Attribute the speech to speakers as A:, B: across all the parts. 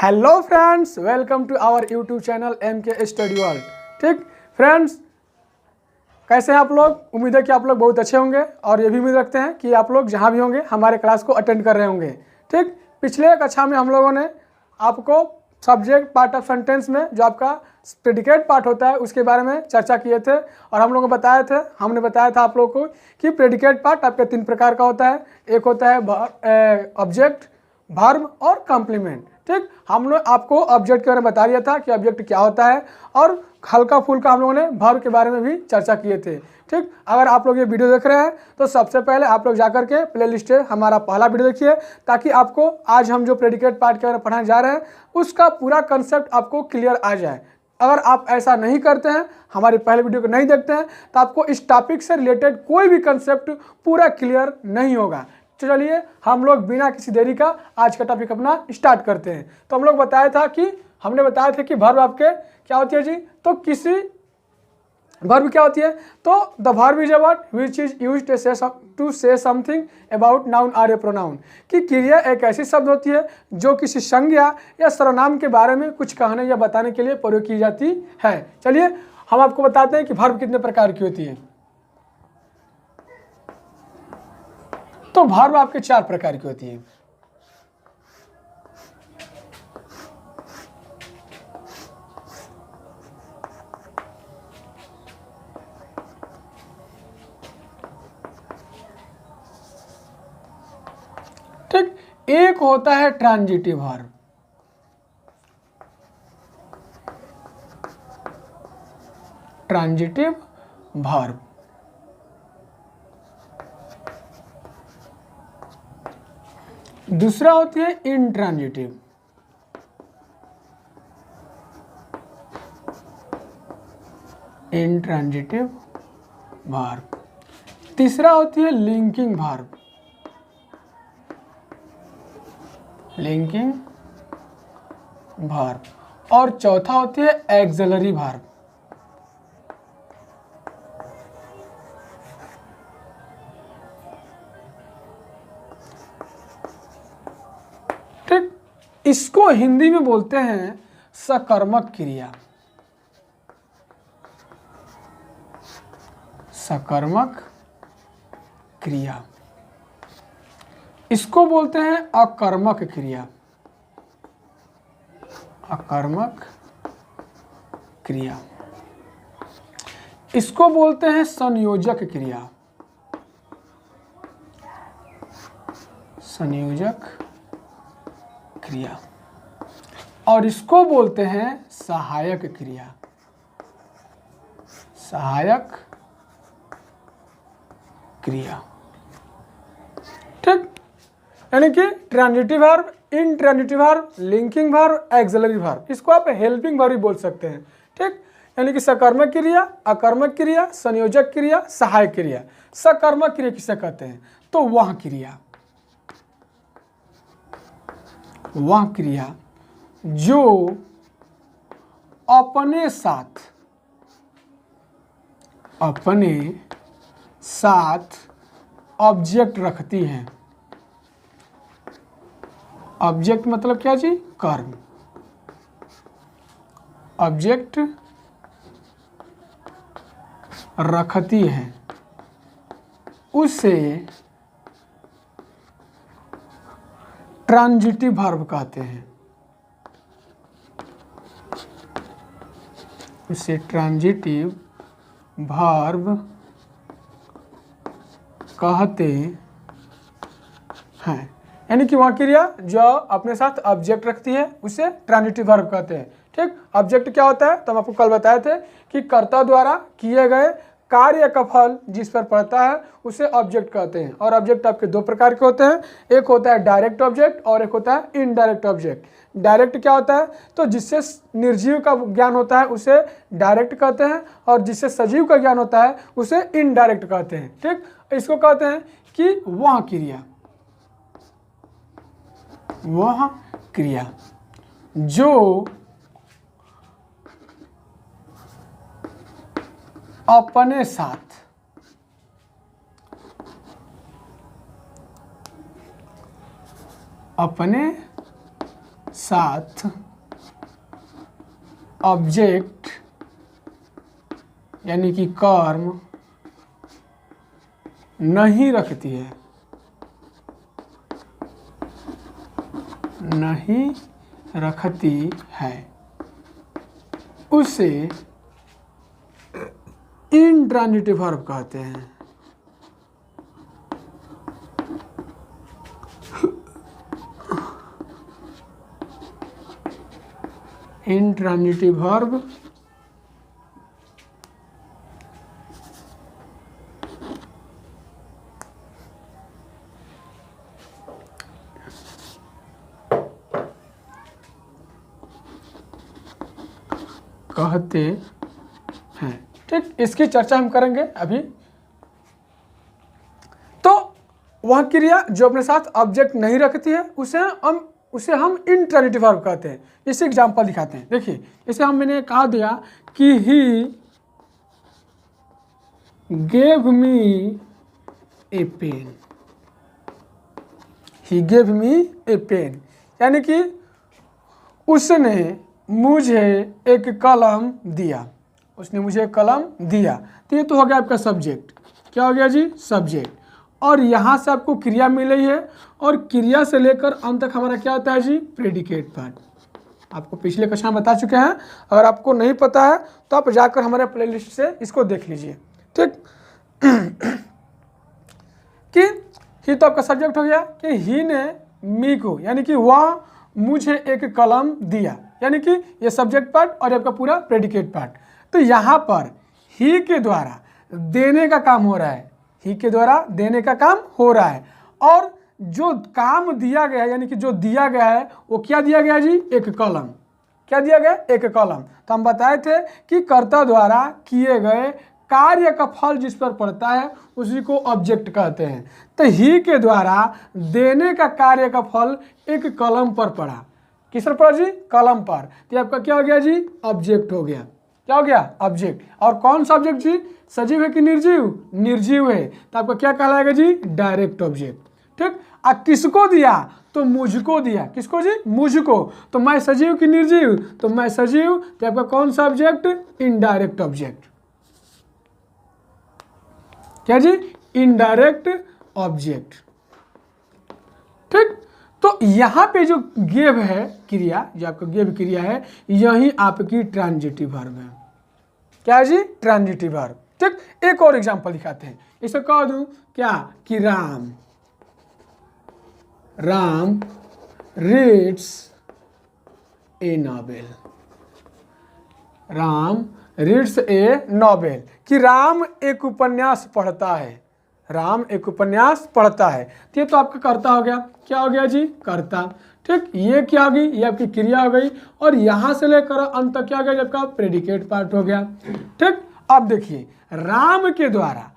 A: Hello friends, welcome to our YouTube channel MK study world. ठीक friends, कैसे हैं आप लोग? उम्मीद है कि आप लोग बहुत अच्छे होंगे और ये भी उम्मीद रखते हैं कि आप लोग जहां भी होंगे हमारे क्लास को अटेंड कर रहे होंगे। ठीक, पिछले कक्षा में हम लोगों ने आपको सब्जेक्ट पार्ट ऑफ सेंटेंस में जो आपका प्रेडिकेट पार्ट होता है उसके बारे में चर्चा किए थे और हमने बताया था आप लोगों को कि प्रेडिकेट पार्ट आपके 3 प्रकार का होता है। एक होता है ऑब्जेक्ट, वर्ब और कॉम्प्लीमेंट। ठीक, हम लोग आपको ऑब्जेक्ट के बारे में बता दिया था कि ऑब्जेक्ट क्या होता है और हल्का फुल्का हम लोगों ने वर्ब के बारे में भी चर्चा किए थे। ठीक, अगर आप लोग ये वीडियो देख रहे हैं तो सबसे पहले आप लोग जाकर के प्लेलिस्ट है हमारा पहला वीडियो देखिए, ताकि आपको आज हम जो प्रेडिकेट पार्ट के बारे में पढ़ाने जा रहे हैं उसका पूरा कंसेप्ट आपको क्लियर आ जाए। अगर आप ऐसा नहीं करते हैं, हमारी पहले वीडियो को नहीं देखते हैं, तो आपको इस टॉपिक से रिलेटेड कोई भी कंसेप्ट पूरा क्लियर नहीं होगा। तो चलिए हम लोग बिना किसी देरी का आज का टॉपिक अपना स्टार्ट करते हैं। तो हमने बताया था कि वर्ब आपके क्या होती है जी, तो किसी वर्ब क्या होती है, तो the verb is a word which is used to say something about noun or a pronoun. कि क्रिया एक ऐसी शब्द होती है जो किसी संज्ञा या सर्वनाम के बारे में कुछ कहने या बताने के लिए प्रयोग की जाती है। चलिए हम आपको बताते हैं कि वर्ब कितने प्रकार की होती है। तो वर्ब आपके 4 प्रकार की होती है। ठीक, एक होता है ट्रांजिटिव वर्ब। ट्रांजिटिव वर्ब दूसरा होती है इंट्रांजिटिव। Intransitive verb. तीसरा होती है लिंकिंग वर्ब। Linking verb. और चौथा होती है एक्सिलरी वर्ब। ठीक, इसको हिंदी में बोलते हैं सकर्मक क्रिया। सकर्मक क्रिया। इसको बोलते हैं अकर्मक क्रिया। अकर्मक क्रिया। इसको बोलते हैं संयोजक क्रिया। संयोजक क्रिया। और इसको बोलते हैं सहायक क्रिया। सहायक क्रिया। ठीक, यानी कि transitive verb, intransitive verb, linking verb, axillary verb. इसको आप हेल्पिंग वर्ब भी बोल सकते हैं। ठीक, यानी कि सकर्मक क्रिया, अकर्मक क्रिया, संयोजक क्रिया, सहायक क्रिया। सकर्मक क्रिया किसे कहते हैं, तो वह क्रिया जो अपने साथ ऑब्जेक्ट रखती हैं। ऑब्जेक्ट मतलब क्या जी, कर्म। ऑब्जेक्ट रखती हैं, उसे ट्रांजिटिव वर्ब कहते हैं। उसे ट्रांजिटिव वर्ब कहते हैं। यानी कि वह क्रिया जो अपने साथ ऑब्जेक्ट रखती है उसे ट्रांजिटिव वर्ब कहते हैं। ठीक, ऑब्जेक्ट क्या होता है, तो हम आपको कल बताए थे कि कर्ता द्वारा किए गए कार्य का फल जिस पर पड़ता है उसे ऑब्जेक्ट कहते हैं। और ऑब्जेक्ट आपके 2 प्रकार के होते हैं, एक होता है डायरेक्ट ऑब्जेक्ट और एक होता है इनडायरेक्ट ऑब्जेक्ट। डायरेक्ट क्या होता है, तो जिससे निर्जीव का ज्ञान होता है उसे डायरेक्ट कहते हैं और जिससे सजीव का ज्ञान होता है उसे इनडायरेक्ट कहते हैं। ठीक, इसको कहते हैं कि वह क्रिया जो अपने साथ अपने साथ ऑब्जेक्ट यानी कि कर्म नहीं रखती है, नहीं रखती है, उसे इंट्रांजिटिव वर्ब कहते हैं। इंट्रांजिटिव वर्ब कहते हैं। ठीक, इसकी चर्चा हम करेंगे अभी। तो वह क्रिया जो अपने साथ ऑब्जेक्ट नहीं रखती है उसे हम इंट्रांजिटिव वर्ब कहते हैं। इसी एग्जांपल दिखाते हैं। देखिए, इसे मैंने कहा दिया कि he gave me a pen, he gave me a pen, यानी कि उसने मुझे एक कलम दिया, उसने मुझे एक कलम दिया। तो ये तो हो गया आपका सब्जेक्ट। क्या हो गया जी? सब्जेक्ट। और यहाँ से आपको क्रिया मिल रही है और क्रिया से लेकर अंत तक हमारा क्या होता है जी? Predicate part. आपको पिछले कक्षा में बता चुके हैं, अगर आपको नहीं पता है तो आप जाकर हमारे प्लेलिस्ट से इसको देख लीजिए। ठीक कि ही तो आपका सब्जेक्ट हो गया कि ही ने मी को, यानी कि वह मुझे एक कलम दिया, यानी कि ये सब्जेक्ट पार्ट और आपका पूरा प्रेडिकेट पार्ट। तो यहाँ पर ही के द्वारा देने का काम हो रहा है, ही के द्वारा देने का काम हो रहा है। और जो काम दिया गया है, यानी कि जो दिया गया है वो क्या दिया गया जी? एक कलम। क्या दिया गया? एक कलम। तो हम बताए थे कि कर्ता द्वारा किए गए कार्य का फल जिस पर पड़ता है उसी को ऑब्जेक्ट कहते हैं। तो ही के द्वारा देने का कार्य का फल एक कलम पर पड़ा। किस पर पड़ा जी? कलम पर। तो आपका क्या हो गया जी? ऑब्जेक्ट हो गया। क्या हो गया? ऑब्जेक्ट। और कौन सा ऑब्जेक्ट जी? सजीव है कि निर्जीव? निर्जीव है। तो आपका क्या कहलाएगा जी? Direct object. ठीक। किसको दिया? तो मुझको दिया। किसको जी? मुझको। तो मैं सजीव कि निर्जीव? तो मैं सजीव। तो आपका कौन सा ऑब्जेक्ट? Indirect object. क्या जी? Indirect object. ठीक। तो यहां पे जो गेव है क्रिया, जो आपका गेव क्रिया है, यही आपकी ट्रांजिटिव वर्ब है। क्या है जी? Transitive verb. ठीक। एक और एग्जांपल दिखाते हैं। इसे कह दूं क्या कि राम रीड्स ए नॉवेल। राम रीड्स ए नॉवेल, कि राम एक उपन्यास पढ़ता है। राम एक उपन्यास पढ़ता है। तो ये तो आपका कर्ता हो गया। क्या हो गया जी? कर्ता। ठीक। ये क्या हो गई? ये आपकी क्रिया हो गई। और यहां से लेकर अंत तक क्या हो गया? आपका प्रेडिकेट पार्ट हो गया। ठीक। अब देखिए, राम के द्वारा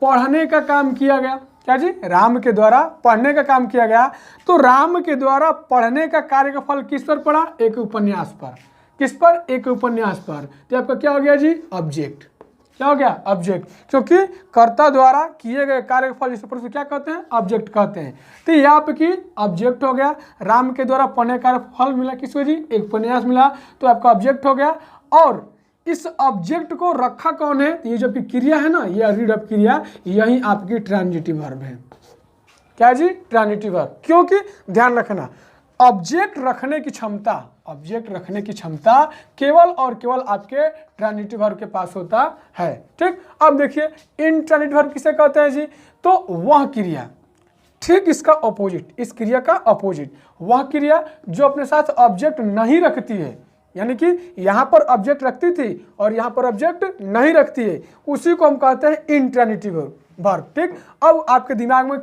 A: पढ़ने का काम किया गया। क्या जी? राम के द्वारा पढ़ने का काम किया गया। तो राम के द्वारा पढ़ने का कार्य का फल किस पर पड़ा? एक उपन्यास पर। किस पर? एक उपन्यास पर। तो आपका क्या हो गया जी? ऑब्जेक्ट। क्या हो गया? ऑब्जेक्ट। क्योंकि कर्ता द्वारा किए गए कार्य का फल जिस पर क्या कहते हैं? ऑब्जेक्ट कहते हैं। तो ये आपकी ऑब्जेक्ट हो गया। राम के द्वारा पढ़ने का फल मिला किसको जी? एक उपन्यास मिला। तो आपका ऑब्जेक्ट हो गया। और इस ऑब्जेक्ट को रखा कौन है? ये जो आपकी क्रिया है ना, ये रीड अप क्रिया, यही आपकी ट्रांजिटिव वर्ब है। क्या जी? Transitive verb. क्योंकि ध्यान रखना, ऑब्जेक्ट रखने की क्षमता, ऑब्जेक्ट रखने की क्षमता केवल और केवल आपके ट्रांजिटिव वर्ब के पास होता है। ठीक। अब देखिए, इंट्रांजिटिव वर्ब किसे कहते हैं जी? तो वह क्रिया, ठीक इसका ऑपोजिट, इस क्रिया का ऑपोजिट, वह क्रिया जो अपने साथ ऑब्जेक्ट नहीं रखती है, यानी कि यहां पर ऑब्जेक्ट रखती थी और यहां पर ऑब्जेक्ट नहीं रखती है, उसी को हम कहते हैं इंट्रांजिटिव वर्ब। ठीक। अब आपके दिमाग में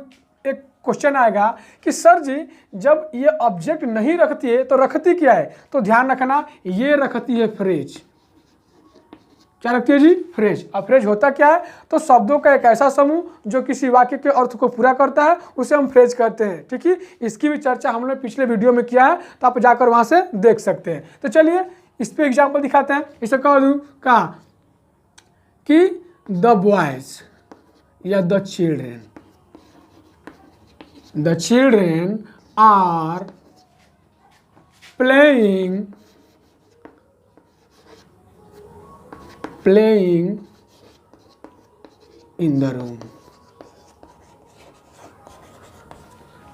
A: एक क्वेश्चन आएगा कि सर जी, जब ये ऑब्जेक्ट नहीं रखती है तो रखती क्या है? तो ध्यान रखना, ये रखती है फ्रेज। क्या रखती है जी? फ्रेज। अब फ्रेज होता क्या है? तो शब्दों का एक ऐसा समूह जो किसी वाक्य के अर्थ को पूरा करता है, उसे हम फ्रेज कहते हैं। ठीक है। इसकी भी चर्चा हमने पिछले वीडियो में किया है, तो आप जाकर वहां से देख सकते हैं। तो चलिए इस पे एग्जाम्पल दिखाते हैं। इसे कह दूं कहा कि द बॉयज या the children are playing in the room.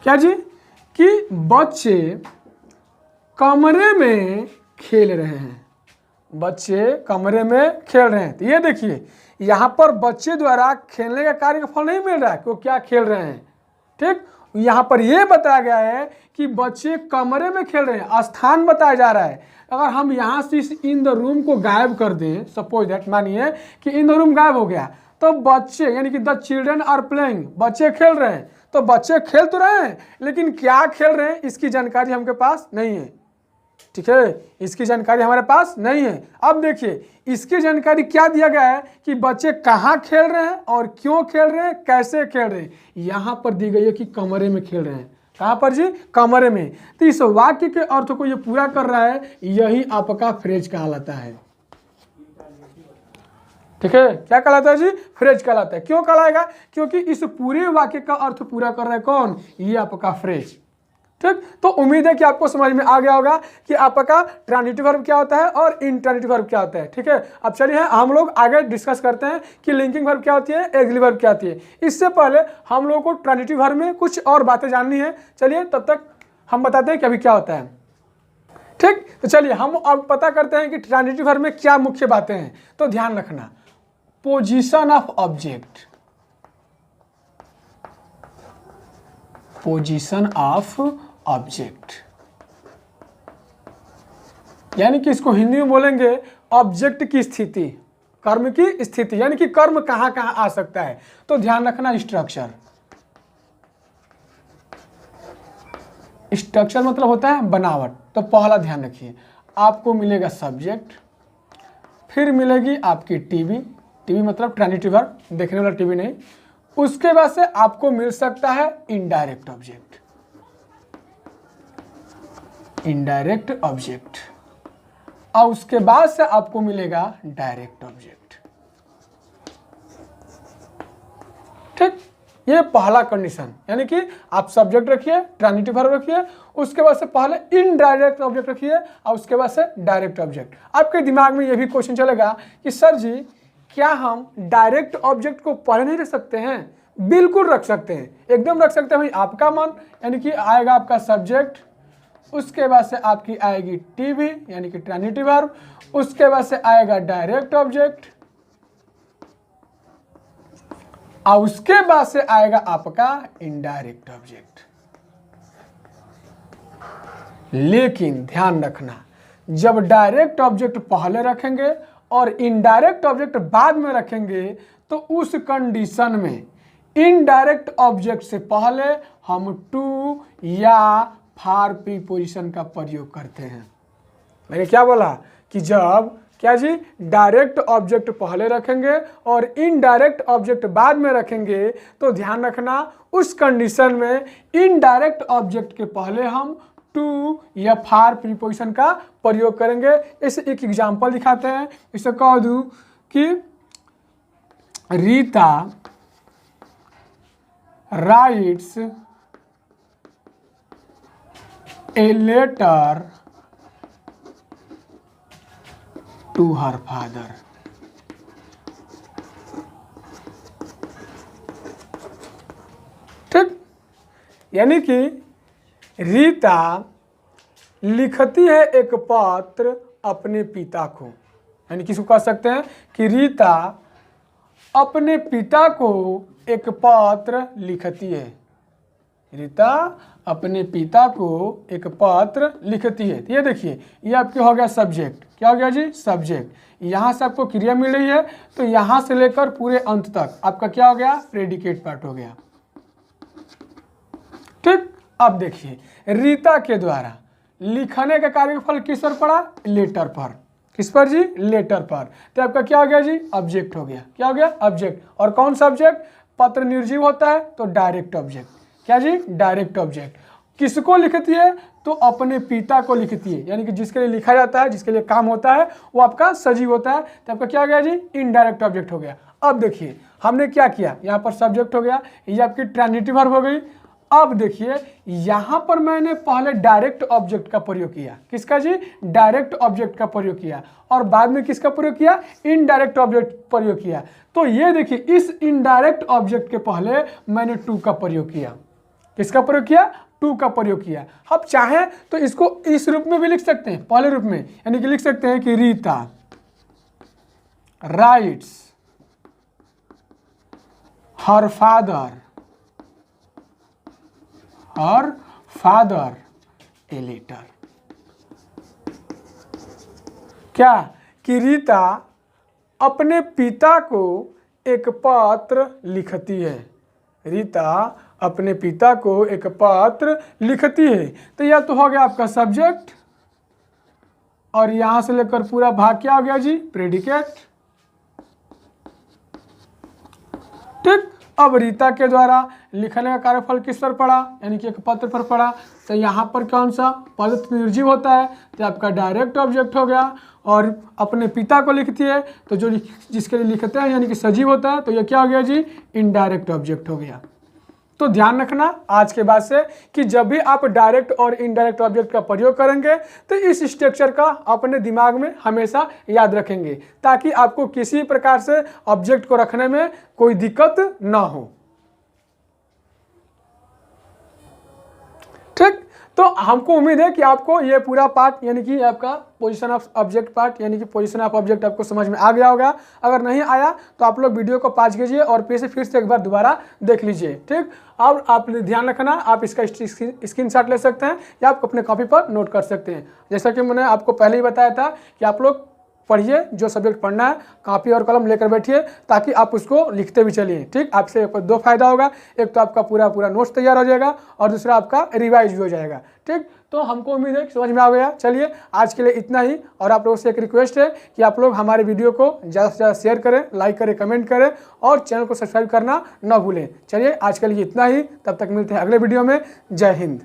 A: क्या जी? कि बच्चे कमरे में खेल रहे हैं, बच्चे कमरे में खेल रहे हैं। तो ये देखिए यहाँ पर बच्चे द्वारा खेलने का कार्य का फल नहीं मिल रहा है कि वो क्या खेल रहे हैं। ठीक, यहाँ पर ये बताया गया है कि बच्चे कमरे में खेल रहे हैं, स्थान बताया जा रहा है। अगर हम यहाँ से इस इन द रूम को गायब कर दें, सपोज दैट, मानिए कि इन द रूम गायब हो गया, तो बच्चे यानी कि द चिल्ड्रन आर प्लेइंग, बच्चे खेल रहे हैं। तो बच्चे खेल तो रहे हैं, लेकिन क्या खेल रहे हैं इसकी जानकारी हमके पास नहीं है। ठीक है, इसकी जानकारी हमारे पास नहीं है। अब देखिए इसकी जानकारी क्या दिया गया है कि बच्चे कहाँ खेल रहे हैं और क्यों खेल रहे हैं, कैसे खेल रहे हैं। यहाँ पर दी गई है कि कमरे में खेल रहे हैं। कहाँ पर जी? कमरे में। तो इस वाक्य के अर्थ को ये पूरा कर रहा है, यही आपका फ्रेज कहलाता है। ठीक है, क्या कहलाता है जी? फ्रेज कहलाता है। क्यों कहलाएगा? क्योंकि इस पूरे वाक्य का अर्थ पूरा कर रहा है कौन? ये आपका फ्रेज। ठीक, तो उम्मीद है कि आपको समझ में आ गया होगा कि आपका ट्रांजिटिव वर्ब क्या होता है और इंट्रांजिटिव वर्ब क्या होता है। ठीक है, अब चलिए हम लोग आगे डिस्कस करते हैं कि लिंकिंग वर्ब क्या होती है, एक्सिलरी वर्ब क्या होती है। इससे पहले हम लोगों को ट्रांजिटिव वर्ब में कुछ और बातें जाननी है। चलिए तब तक हम बताते हैं कि अभी क्या होता है। ठीक, तो चलिए हम अब पता करते हैं कि ट्रांजिटिव वर्ब में क्या मुख्य बातें हैं। तो ध्यान रखना, position of object, position of object, यानी कि इसको हिंदी में बोलेंगे ऑब्जेक्ट की स्थिति, कर्म की स्थिति, यानी कि कर्म कहां कहां आ सकता है। तो ध्यान रखना, स्ट्रक्चर, स्ट्रक्चर मतलब होता है बनावट। तो पहला ध्यान रखिए, आपको मिलेगा सब्जेक्ट, फिर मिलेगी आपकी टीवी, टीवी मतलब ट्रांजिटिव वर्ब, देखने वाला टीवी नहीं। उसके बाद से आपको मिल सकता है इनडायरेक्ट ऑब्जेक्ट, इनडायरेक्ट ऑब्जेक्ट, और उसके बाद से आपको मिलेगा डायरेक्ट ऑब्जेक्ट। ठीक, ये पहला कंडीशन, यानी कि आप सब्जेक्ट रखिए, ट्रांजिटिव वर्ब रखिए, उसके बाद से पहले इनडायरेक्ट ऑब्जेक्ट रखिए और उसके बाद से डायरेक्ट ऑब्जेक्ट। आपके दिमाग में ये भी क्वेश्चन चलेगा कि सर जी क्या हम डायरेक्ट ऑब्जेक्ट को पहले नहीं रख सकते हैं? बिल्कुल रख सकते हैं, एकदम रख सकते हैं भाई, आपका मन। यानी कि आएगा आपका सब्जेक्ट, उसके बाद से आपकी आएगी टीवी यानी कि ट्रांजिटिव वर्ब, उसके बाद से आएगा डायरेक्ट ऑब्जेक्ट, और उसके बाद से आएगा आपका इनडायरेक्ट ऑब्जेक्ट। लेकिन ध्यान रखना, जब डायरेक्ट ऑब्जेक्ट पहले रखेंगे और इनडायरेक्ट ऑब्जेक्ट बाद में रखेंगे, तो उस कंडीशन में इनडायरेक्ट ऑब्जेक्ट से पहले हम टू या फार प्रीपोजिशन का प्रयोग करते हैं। मैंने क्या बोला कि जब क्या जी डायरेक्ट ऑब्जेक्ट पहले रखेंगे और इनडायरेक्ट ऑब्जेक्ट बाद में रखेंगे, तो ध्यान रखना उस कंडीशन में इनडायरेक्ट ऑब्जेक्ट के पहले हम टू या फार प्रीपोजिशन का प्रयोग करेंगे। इसे एक एग्जांपल दिखाते हैं। इसे कह दूं कि Rita writes a letter to her father. ठीक, यानी कि रीता लिखती है एक पत्र अपने पिता को, यानी किसको कह सकते हैं कि रीता अपने पिता को एक पत्र लिखती है। रीता अपने पिता को एक पत्र लिखती है। तो ये देखिए, ये आपके हो गया सब्जेक्ट। क्या हो गया जी? सब्जेक्ट। यहाँ से आपको क्रिया मिल रही है, तो यहाँ से लेकर पूरे अंत तक आपका क्या हो गया? प्रेडिकेट पार्ट हो गया। ठीक, अब देखिए, रीता के द्वारा लिखने का कार्यफल किस पर पड़ा? लेटर पर। किस पर जी? लेटर पर। तो आपका क्या हो गया जी? ऑब्जेक्ट हो गया। क्या हो गया? ऑब्जेक्ट। और कौन सा ऑब्जेक्ट? पत्र निर्जीव होता है तो डायरेक्ट ऑब्जेक्ट। क्या जी? Direct object. किसको लिखती है? तो अपने पिता को लिखती है, यानी कि जिसके लिए लिखा जाता है, जिसके लिए काम होता है, वो आपका सजीव होता है। तो आपका क्या हो गया जी? इनडायरेक्ट ऑब्जेक्ट हो गया। अब देखिए हमने क्या किया, यहाँ पर सब्जेक्ट हो गया, ये आपकी ट्रांजिटिव वर्ब हो गई, अब देखिए यहां पर मैंने पहले डायरेक्ट ऑब्जेक्ट का प्रयोग किया। किसका जी? डायरेक्ट ऑब्जेक्ट का प्रयोग किया। और बाद में किसका प्रयोग किया? इनडायरेक्ट ऑब्जेक्ट प्रयोग किया। तो ये देखिए इस इनडायरेक्ट ऑब्जेक्ट के पहले मैंने टू का प्रयोग किया। किसका प्रयोग किया? टू का प्रयोग किया। अब चाहे तो इसको इस रूप में भी लिख सकते हैं, पहले रूप में, यानी कि लिख सकते हैं कि Rita writes her father a letter. क्या? कि रीता अपने पिता को एक पत्र लिखती है। रीता अपने पिता को एक पत्र लिखती है। तो यह तो हो गया आपका सब्जेक्ट, और यहां से लेकर पूरा भाग क्या हो गया जी? प्रेडिकेट। ठीक। अब रीता के द्वारा लिखने का कार्यफल किस पर पड़ा? यानी कि एक पत्र पर पड़ा। तो यहाँ पर कौन सा पद निर्जीव होता है? तो आपका डायरेक्ट ऑब्जेक्ट हो गया। और अपने पिता को लिखती है तो जो जिसके लिए लिखते हैं यानी कि सजीव होता है, तो ये क्या हो गया जी? इनडायरेक्ट ऑब्जेक्ट हो गया। तो ध्यान रखना आज के बाद से कि जब भी आप डायरेक्ट और इनडायरेक्ट ऑब्जेक्ट का प्रयोग करेंगे तो इस स्ट्रक्चर का अपने दिमाग में हमेशा याद रखेंगे, ताकि आपको किसी प्रकार से ऑब्जेक्ट को रखने में कोई दिक्कत ना हो। ठीक। तो हमको उम्मीद है कि आपको ये पूरा पार्ट यानी कि आपका पोजीशन ऑफ ऑब्जेक्ट पार्ट यानी कि पोजीशन ऑफ ऑब्जेक्ट आपको समझ में आ गया होगा। अगर नहीं आया तो आप लोग वीडियो को पॉज कीजिए और फिर से एक बार दोबारा देख लीजिए। ठीक। और आप ध्यान रखना, आप इसका स्क्रीनशॉट ले सकते हैं या आप अपने कॉपी पर नोट कर सकते हैं। जैसा कि मैंने आपको पहले ही बताया था कि आप लोग पढ़िए, जो सब्जेक्ट पढ़ना है कॉपी और कलम लेकर बैठिए, ताकि आप उसको लिखते भी चलिए। ठीक। आपसे दो फायदा होगा, एक तो आपका पूरा नोट्स तैयार हो जाएगा और दूसरा आपका रिवाइज भी हो जाएगा। ठीक। तो हमको उम्मीद है कि समझ में आ गया। चलिए आज के लिए इतना ही, और आप लोगों से एक रिक्वेस्ट है कि आप लोग हमारे वीडियो को ज़्यादा से ज़्यादा शेयर करें, लाइक करें, कमेंट करें और चैनल को सब्सक्राइब करना न भूलें। चलिए आज के लिए इतना ही, तब तक मिलते हैं अगले वीडियो में। जय हिंद।